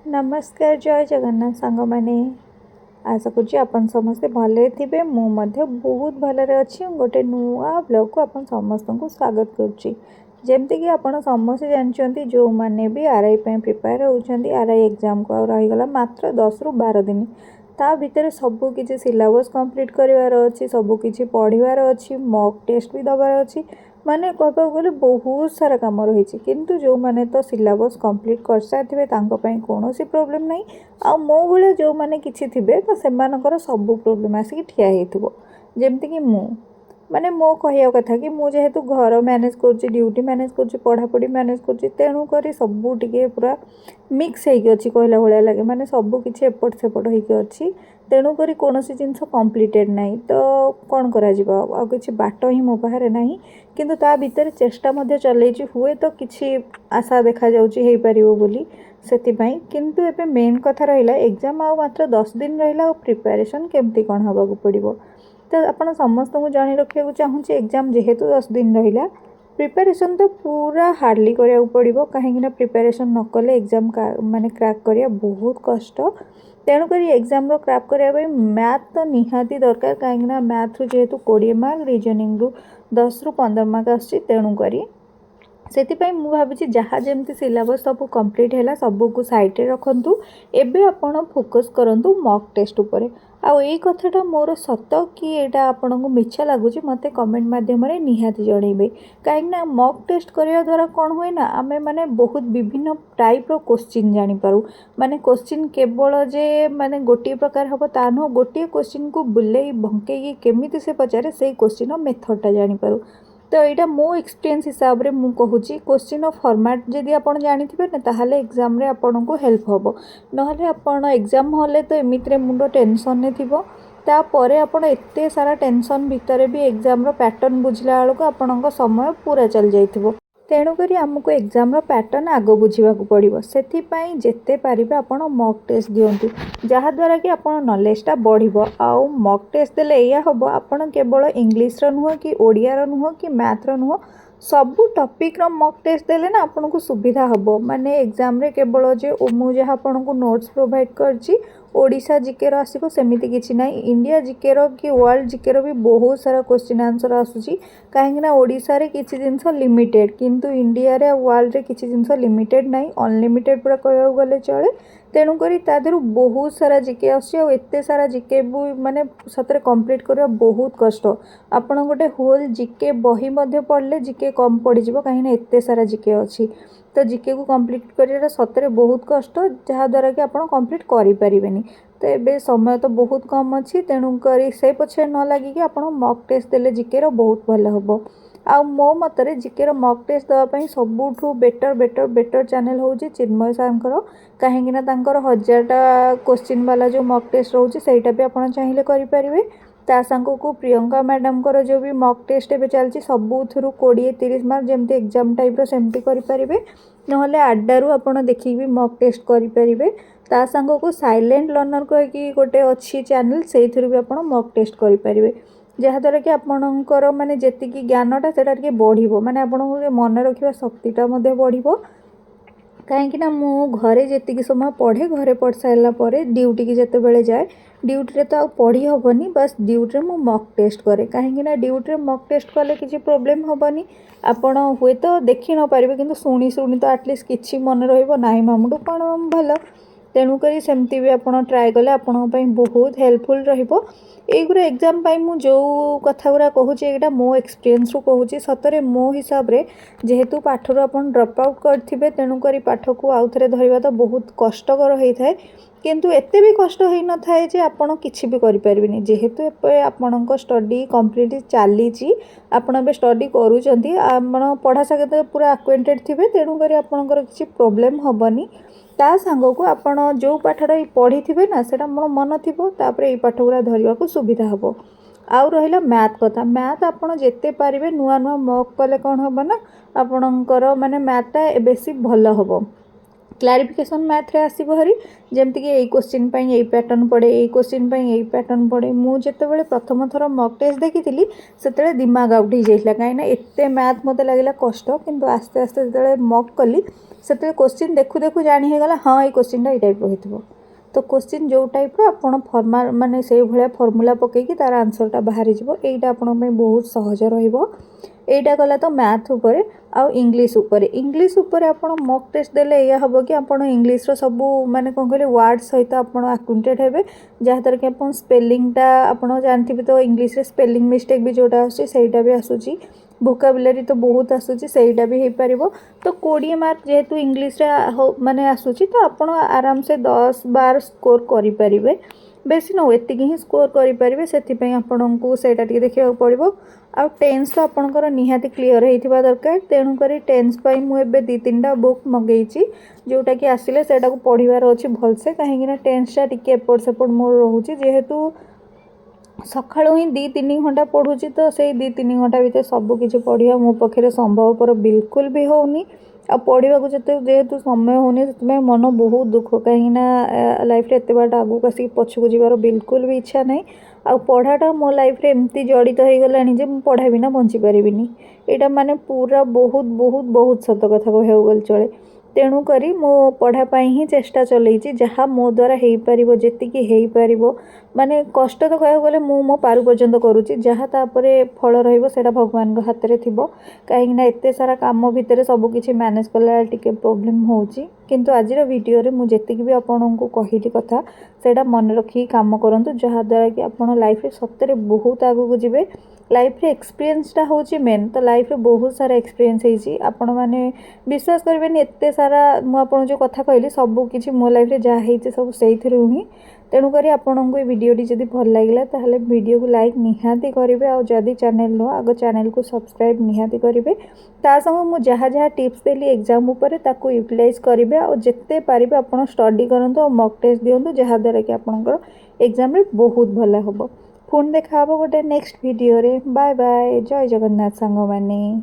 नमस्कार जय जगन्नाथ सांग मैंने आशा करुँच आपन समस्ते भले थे बहुत भलरे अच्छी गोटे नुआ ब्लॉग को आपन समस्त को स्वागत करुच्ची जमती कि आपन समस्ते जानते जो मैंने भी आरआई प्रिपेयर होती आरआई एग्जाम को रहीगला मात्र 10 ରୁ 12 दिन ता भितर सबू किसी सिलेबस कंप्लीट करार अच्छी सबकि पढ़ार अच्छी मॉक टेस्ट भी दबार अच्छी माने कहबा गले बहुत सारा काम रही किंतु जो माने तो सिलेबस कंप्लीट कर सारे कौन प्रोब्लेम नहीं आ मो भाया जो मैंने किसी थे तो से सब प्रोब्लेम आसिक ठिया होइथिबो जेमती कि मु माने मो कहया कथा कि मु जेहेतु घर मैनेज करुच्ची ड्यूटी मैनेज करुच्ची पढ़ापढ़ी मैनेज करुच्ची तेणु करी सबू टिके पूरा मिक्स होइकी अच्छी कहला भाया लगे माने सबू किछि एपट सेपट होइकी अच्छी तेणु करी कोनोसी जिनस कंप्लीटेड नहीं तो कौन करा जिवो आ किछि बाट ही मो पाखरे नहीं किंतु ता भीतर चेष्टा मध्य चलैछि हुए तो किछि आशा देखा जाउछि हेइ परिबो बोली सेतिपाई किंतु एबे मेन कथा रहिला एग्जाम आ मात्र 10 दिन रहिला प्रिपरेशन केमती कोन हबाकू पड़िबो तो आपण समस्त को जानी रखिया चाहूँगी एग्जाम जेहेतु 10 दिन रहिला प्रिपरेशन तो पूरा हार्डली करिया पड़िबो कहीं प्रिपरेशन न कले एग्जाम माने क्रैक करिया बहुत कष्ट तेणुक एग्जाम क्रैक करने मैथ तो निहाती दरकार कहीं मैथ रु जेहेतु 20 मार्क रिजनिंग रु 10 ରୁ 15 मार्क आसछि तेणुक से भावी जहाँ जमी सिलेबस सब कंप्लीट है सबको साइड रखु एबे आपण फोकस करूँ मॉक टेस्ट उपर आई कथाटा मोर सत कि यहाँ आपन को मिछा लगुच मत कमेंट मध्यम निहाती जनइबे कहीं मॉक टेस्ट करने द्वारा कौन हुए ना आमे माने बहुत विभिन्न टाइप रो क्वेश्चन जानीपारू माने क्वेश्चन केवल जे माने गोटे प्रकार हम ता नुह गोटे क्वेश्चन को बुले भंके केमी से पचारे से क्वेश्चन मेथडटा जानीपारू तो यहाँ मो एक्सपीरियंस हिसाब से मुझे कहूँ क्वेश्चन फॉर्मेट जदि आप जानी ना ताहले एग्जाम रे आपन को हेल्प हम ना आपन एग्जाम हॉल तो एमितिरे मुंड टेंशन थी तापर आपन एते सारा टेंशन भितर भी एग्जाम रो पैटर्न बुझला बेलू आपण समय पूरा चल जाइथिबो तेणुक आमको एग्जाम पैटर्न आग बुझा पड़ो से जिते पारे आपड़ मॉक टेस्ट दिंतु जहाद्वारा कि आप नॉलेजटा बढ़ो आउ मॉक टेस्ट देले या हम आपड़ केवल इंग्लीश नुह कि ओडिया नुह कि मैथ नुह सबू टॉपिक रो मॉक टेस्ट देले ना आपन को सुविधा हम माने एग्जाम रे केवल जे मु जहाँ आपन को नोट्स प्रोवाइड करछि ओडिशा जिके आसो सेमती किसी ना इंडिया जिके कि वर्ल्ड जिके भी बहुत सारा क्वेश्चन आंसर आसूसी कहीं ओडिशा रे किसी जिनस लिमिटेड किंतु इंडिया रे वर्ल्ड रे किसी जिनस लिमिटेड नहीं अनलिमिटेड पूरा कहू गले चले तेणुक तादर बहुत सारा जिके आते सारा जिके भी माने सतरे कंप्लीट करवा बहुत कष्ट आपड़ गोटे होल जिके बही पढ़ले जिके कम पड़ज कहीं एते सारा जिके अच्छी तो जिके को कंप्लीट कर सतरे बहुत कष्ट जहाद्वारा कि आप कंप्लीट करें तो ये समय तो बहुत कम अच्छी तेणुक से पछे न लगिकी आप मॉक टेस्ट देले जिके बहुत भल हम आ मो मतरे जिके मॉक टेस्ट देवाई सबुठू बेटर बेटर बेटर चैनल हूँ चिन्मय सार कहीं 1000टा क्वेश्चन वाला जो मॉक टेस्ट रोचे सहीटा भी आप चाहिए करेंगे ता सांग को प्रियंका मैडम को जो भी मॉक टेस्ट ए चलती सबू 20-30 मार्क जमती एग्जाम टाइप सेमती करेंगे नहले आड्डारू आपड़ देखिए भी मॉक टेस्ट करेंगे ता सांग को साइलेंट लर्नर कहीकि गोटे अच्छी चैनल से भी आप मॉक टेस्ट करेंगे जहाद्वारा कि आपणकर माने जेतिकी ज्ञानटा सेटा टिके बढ़िबो माने आपणको मन रखिबा शक्तिटा मध्ये बढ़िबो कहीं मु घरे जी समय पढ़े घरे पढ़ सारा ड्यूटी की जिते बड़े जाए ड्यूटी तो पढ़ी हेनी बस ड्यूटी मु मॉक टेस्ट करे कहीं ड्यूटी मॉक टेस्ट कले किसी प्रोब्लेम हेनी आपण हुए तो देखी न पारे कि शुणी शुणी तो आटलिस्ट किसी मन रहा मामुडू कौन भल तेणुक सेमती भी आप ट्राए कले आपण बहुत हेल्पफुल रहिबो एगुरा एग्जाम मु जो कथा गुरा कहूँ यहाँ मो एक्सपीरियंस रू कहूँ सतरे मो हिसाब रे जेहेतु पाठ रू आप ड्रप आउट करेंगे तेणुक पाठ को आउ थे धरवा तो बहुत कष्टकर होता है किंतु एते भी कष्ट हो न थाए जे आपण किछि भी करि परिबिनी जेहेतु आपणक स्टडी कंप्लीट चली आपण स्टडी करूचंती आपण पढ़ा सहित पूरा एक्वेंटेड थिबे तेणुक आपणकर किछि प्रॉब्लम हबनी ता सांग को आपण जो पाठटा पढ़ी थे ना से मोर मन थी ये पाठ गुरा धरवा को सुविधा हम आउ रहा मैथ कथा मैथ आपड़ जिते पारे नुआ नुआ मॉक कले कौन हम ना आपणकर माने मैथटा बेसी भल हम क्लारिफिकेशन मैथ रे आसीबो हरी जेमति कि एई क्वेश्चन पई एई पैटर्न पड़े एई क्वेश्चन पई एई पैटर्न पड़े मु जेते बेले प्रथम थर मॉक टेस्ट देखिथिली सेतेले दिमाग आउट हो जाइला काई ना एते मैथ मते लागिला कष्ट किंतु आस्ते आस्ते जेते मॉक कली से क्वेश्चन देखु देखु जानी होगा हाँ ये क्वेश्चनटा ये टाइप होइथिबो। तो क्वेश्चन जो टाइप आपण फर्मा माने से भलिया फॉर्मूला पकेकी तार आंसरटा बाहरी जिवो। एइटा आपण में बहुत सहज रहिबो। एइटा गला तो मैथ उपरे आ इंग्लिश उपरे। इंग्लिश उपरे आपण मॉक टेस्ट देले या हबो कि आपण इंग्लिश रो सब माने कोन कहले वर्ड सहित आपण अकाउंटेड हेबे जहातर कि आपण स्पेलिंगटा आपण जानथिबे। तो इंग्लिश रे स्पेलिंग मिस्टेक भी जोटा आसुची सेइटा भी आसुची, वोकाबुलरी तो बहुत आसुची सेइटा भी हे पारिबो। तो 20 मार्क जेहेतु इंग्लिश रे माने आसुची तो आपण आराम से 10-12 स्कोर करि पारिबे। बेसी न एतिकी ही स्कोर करि पारिबे। सेति पई आपणको सेटा टिके देखिबा पड़िबो। आ टेन्स तो आपणकर निहाती क्लियर होइथिबा दरकार। तेणु करी टेन्स पई मु एबे 2-3टा बुक मगेइची जोटा कि आसिले सेटा को पढिबार अछि भलसे। काहेकि ना टेन्सटा टिके एपट सेपट मोर रहूची जेहेतु सकाळू ही 2-3 घंटा पढ़ुची। तो से 2-3 घंटा भितर सब किछि पढ़िया मो पखरे संभव पर बिल्कुल भी होउनी। आ पढ़ा को जेहेतु समय होनी से मन बहुत दुख कहीं लाइफ रे एत बाट आगू आसिक पछकू जीवार बिल्कुल भी इच्छा नहीं। आ पढ़ाटा मो लाइफ रे एमती जड़ित हो गलानी जे मु पढ़ा बिना बंची पारिबिनी। एटा माने पूरा बहुत बहुत बहुत सत कथा कहू गल चले। तेणु करी मो पढ़ा पाई ही चेष्टा चलैची जहाँ मो द्वारा हेई पारिबो जेतिकी हेई पारिबो। माने कष्ट तो कहू गले मु मो पारु पर्यंत करूची जहाँ तापरे फल रहिबो सेटा भगवान को हाथ रे थिबो। काहेकि ना एते सारा काम भितर सब किछि मैनेज कला टिके प्रॉब्लम होउची। किंतु आज वीडियो रे मु जेतिकी भी आपनको कहिली कथा सेटा मन रखी काम करंतु जहाँ द्वारा कि आपण लाइफ रे सत्तरे बहुत आगू को जिवे। लाइफ रे एक्सपीरियंसटा होची मेन। तो लाइफ रे बहुत सारा एक्सपीरियंस हेची आपण माने विश्वास करबेनी एते सारा मु आपण जो कथा कहली सब किछि मो लाइफ रे जा हेची सब सेइथिरु ही। तेणु करी आपनको ये वीडियोटी जदि भल लागिला ताहले वीडियो को लाइक निहाती करिवे। आ जदि चैनल नो आगो चैनल को सब्सक्राइब निहाती करिवे। ता संग मु जहाँ जहाँ टिप्स देली एग्जाम ऊपर ताको यूटिलाइज करिवे। आ जेते पारिबे आपण स्टडी करंतु और मॉक टेस्ट दियंतु जहाँ द्वारा कि आपनकर एग्जाम रे बहुत भला होबो। पुणी देखा हबो गोटे नेक्स्ट वीडियो रे। Bye bye. जय जगन्नाथ सांग माने।